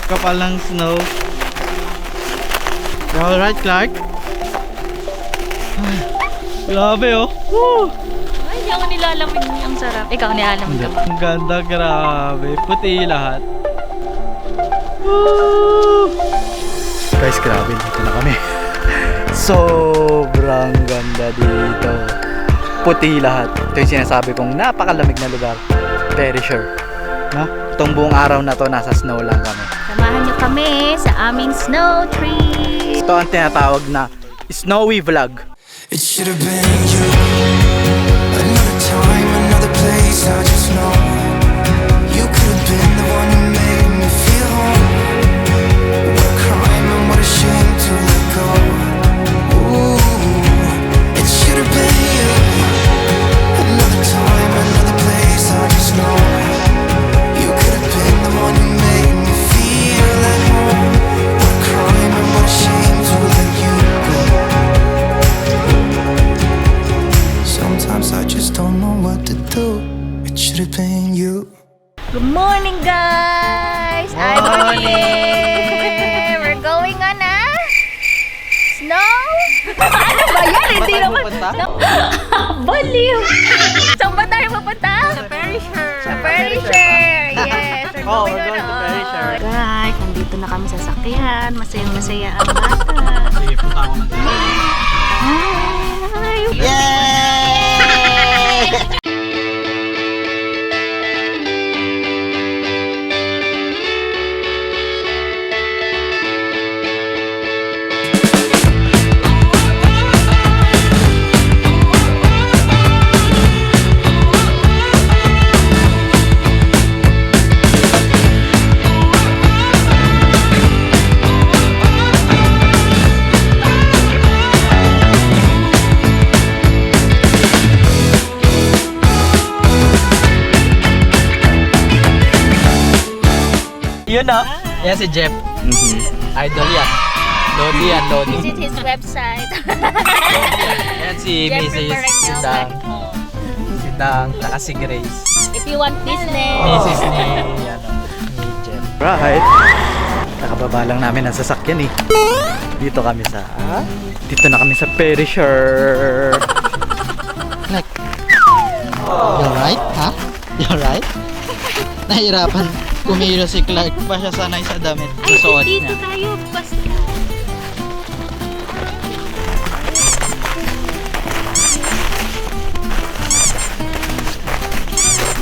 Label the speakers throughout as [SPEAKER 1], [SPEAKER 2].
[SPEAKER 1] Kapal ng snow. You alright, Clark? Grabe oh. Woo!
[SPEAKER 2] Ay, hindi ako nilalamig. Ang sarap. Ikaw nilalamig ka ba?
[SPEAKER 1] Ang ganda, grabe. Puti lahat. Woo! Guys, grabe. Dito na kami. Sobrang ganda dito. Puti lahat. Ito yung sinasabi kong napakalamig na lugar. Very sure. No? Itong buong araw na to, nasa snow lang kami.
[SPEAKER 2] Samahan niyo kami sa aming snow trip.
[SPEAKER 1] Ito ang tinatawag na snowy vlog.
[SPEAKER 3] It should have been you. Another time, another place, I just know you could have been the one who made me feel home. What a crime and what a shame to let go. Ooh, it should have been you. Another time, another place, I just know you could have been the one who made me feel at home. What a crime and what a shame to let you go. Sometimes I just don't know what to do. It should have been you.
[SPEAKER 2] Good morning, guys! I'm here! We're going on a snow? Ano ba yan? Hindi
[SPEAKER 1] tayo
[SPEAKER 2] naman.
[SPEAKER 1] pupunta?
[SPEAKER 2] Baliw! Saan ba tayo pupunta?
[SPEAKER 1] Sa Perisher.
[SPEAKER 2] Sa Perisher! Yes! We're
[SPEAKER 1] Oh,
[SPEAKER 2] going
[SPEAKER 1] we're
[SPEAKER 2] on
[SPEAKER 1] going to Perisher.
[SPEAKER 2] Guys, nandito na kami sa sakyan. Masayang-masaya ang bata.
[SPEAKER 1] Sige, punta ako na.
[SPEAKER 2] Hi!
[SPEAKER 1] Yay! Yun na. Yan si Jeff. Idol yan. Lodi yan, Lodi.
[SPEAKER 2] Visit his website.
[SPEAKER 1] Yan si Mrs. Sidang. Sidang, saka si Grace.
[SPEAKER 2] If you want business.
[SPEAKER 1] Mrs. ni Jeff. Right. Nakababa lang namin ang sasakyan eh. Dito na kami sa Perisher. Like, you alright? Ha? You alright? Nahirapan kumilo si Clark pa siya sanay sa damit sa suot
[SPEAKER 2] Dito
[SPEAKER 1] niya.
[SPEAKER 2] tayo. Basta.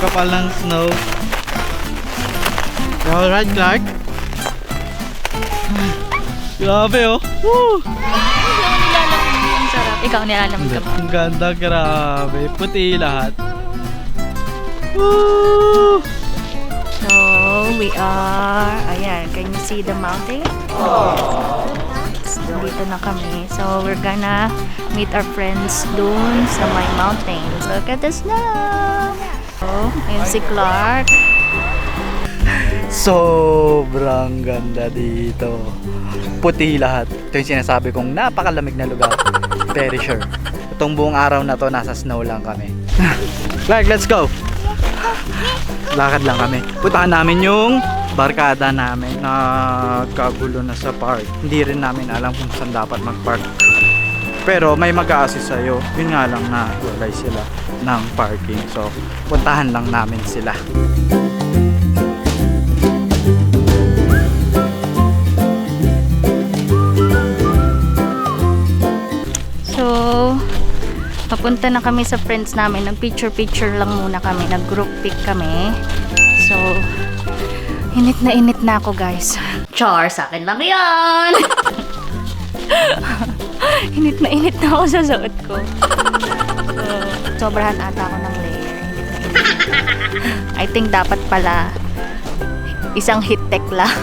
[SPEAKER 1] Kapal ng snow. You alright, Clark? Grabe oh. Woo!
[SPEAKER 2] Hindi ako nilalamig. Ang sarap. Ikaw nilalamig ka ba?
[SPEAKER 1] Ang ganda, grabe. Puti lahat. Woo!
[SPEAKER 2] So, we are, ayan, can you see the mountain? So, dito na kami. So, we're gonna meet our friends dun sa my mountains. Look at the snow! So, ayun si Clark.
[SPEAKER 1] Sobrang ganda dito. Puti lahat. Ito yung sinasabi kong napakalamig na lugar. Very sure. Itong buong araw na to, nasa snow lang kami. Clark, let's go! Lakad lang kami. Puntahan namin yung barkada namin na kagulo na sa park. Hindi rin namin alam kung saan dapat mag-park. Pero may mag-a-assist sa'yo. Yun nga lang na walay sila ng parking. So, puntahan lang namin sila.
[SPEAKER 2] So, papunta na kami sa friends namin. Nag-picture lang muna kami. Nag-group pic kami. So, init na ako, guys. Char, sa akin lang yan! init na ako sa suot ko. So, sobrahan ata ako ng layer. Init na. I think dapat pala isang heat tech lang.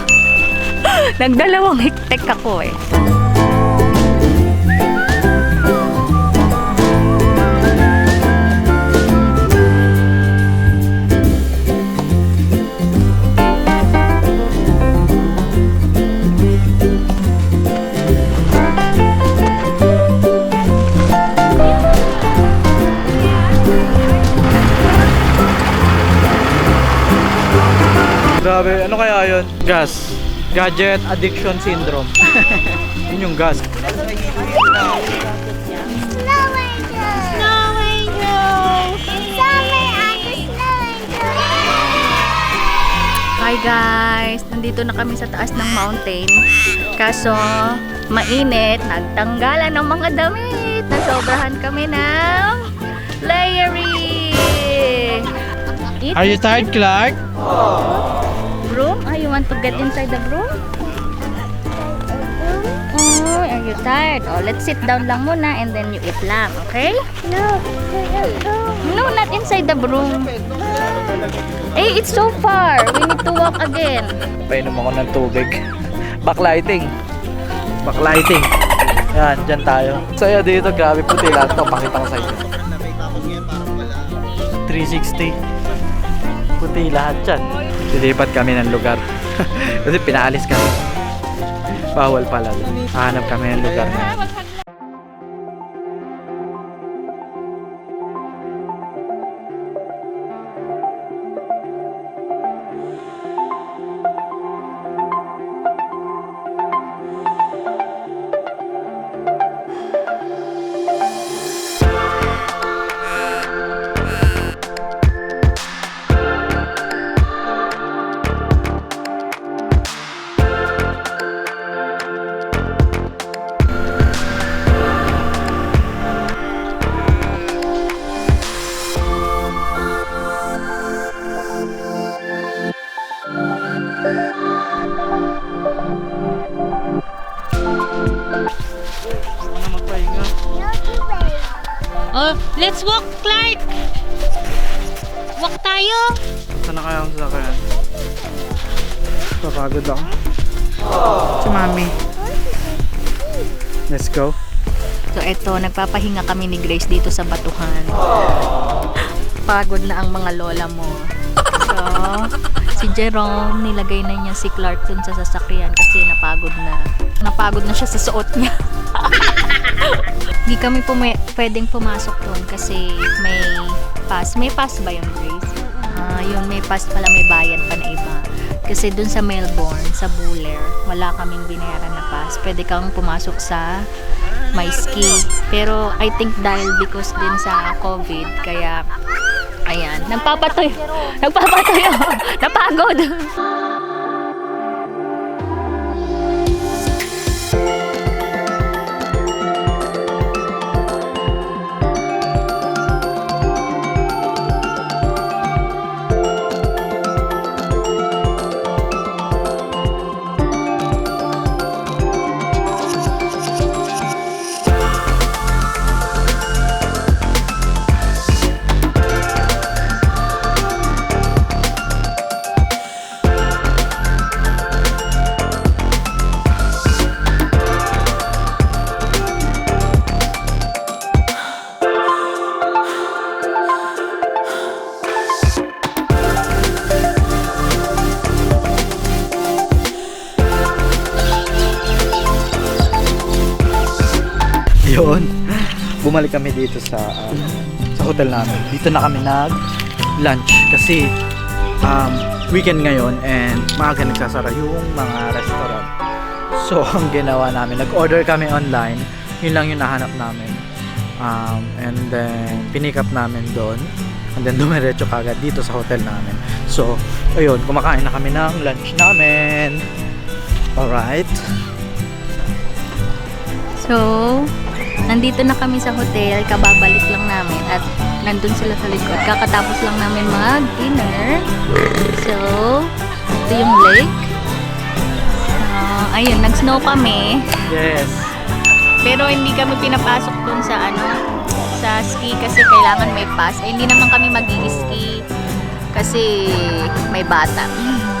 [SPEAKER 2] Nagdalawang heat tech ako eh.
[SPEAKER 1] Grabe, ano kaya yun? Gas. Gadget addiction syndrome. Yun yung gas.
[SPEAKER 2] Snow Angel! Snow Angel! Summer and the Snow Angel! Hi guys! Nandito na kami sa taas ng mountain. Kaso, mainit. Nagtanggalan ng mga damit. Nasobrahan kami ng layering.
[SPEAKER 1] Are you tired, Clark?
[SPEAKER 2] Broom? Ah, you want to get inside the broom? Oh, are you tired? Oh, let's sit down lang muna and then you eat lang, okay? No, not inside the broom. Eh, it's so far. We need to walk again.
[SPEAKER 1] Painom ako ng tubig. Backlighting. Backlighting. Yan, dyan tayo. Saya dito, grabe puti lahat to. Pakita ko sa inyo. 360. Puti lahat dyan. Silipat kami ng lugar. Kasi pinaalis kami. Bawal pala. Hanap kami ng lugar na.
[SPEAKER 2] Oh, let's walk, Clark! Walk tayo!
[SPEAKER 1] Saan na kaya ang sasakyan? Papagod ako. Si Mami. Let's go.
[SPEAKER 2] So eto, nagpapahinga kami ni Grace dito sa batuhan. Pagod na ang mga lola mo. So, si Jerome, nilagay na niya si Clark dun sa sasakyan kasi napagod na. Napagod na siya sa suot niya. Hindi kami pwedeng pumasok doon kasi may pass. May pass ba yun, Grace? Yun, may pass pala, may bayad pa na iba. Kasi doon sa Melbourne, sa Buller, wala kaming binayaran na pass. Pwede kang pumasok sa may ski. Pero I think dahil because din sa COVID, kaya ayan, nagpapatuyo. Napagod.
[SPEAKER 1] Yun. Bumalik kami dito sa hotel namin. Dito na kami nag-lunch kasi weekend ngayon and maaga nagsasara yung mga restaurant. So, ang ginawa namin, nag-order kami online. Yun lang yung nahanap namin. And then, pinick up namin doon. And then, dumiretso kagad dito sa hotel namin. So, ayun, kumakain na kami ng lunch namin. Alright.
[SPEAKER 2] So, nandito na kami sa hotel, kababalik lang namin at nandun sila sa likod. Kakatapos lang namin mag-dinner. So, ito yung lake. Ayun, nag-snow kami.
[SPEAKER 1] Yes.
[SPEAKER 2] Pero hindi kami pinapasok dun sa sa ski kasi kailangan may pass. Hindi naman kami mag-i-ski kasi may bata.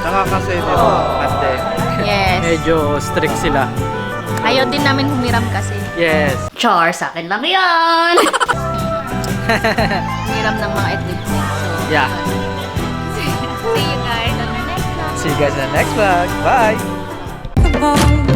[SPEAKER 1] Saka kasi dito, ate,
[SPEAKER 2] Yes.
[SPEAKER 1] medyo strict sila.
[SPEAKER 2] Ayaw din namin humiram kasi.
[SPEAKER 1] Yes.
[SPEAKER 2] Char, sa akin lang yan! Humiram ng mga equipment. So,
[SPEAKER 1] Yeah.
[SPEAKER 2] see you guys on the next vlog.
[SPEAKER 1] See you guys in the next vlog. Bye!
[SPEAKER 3] Bye.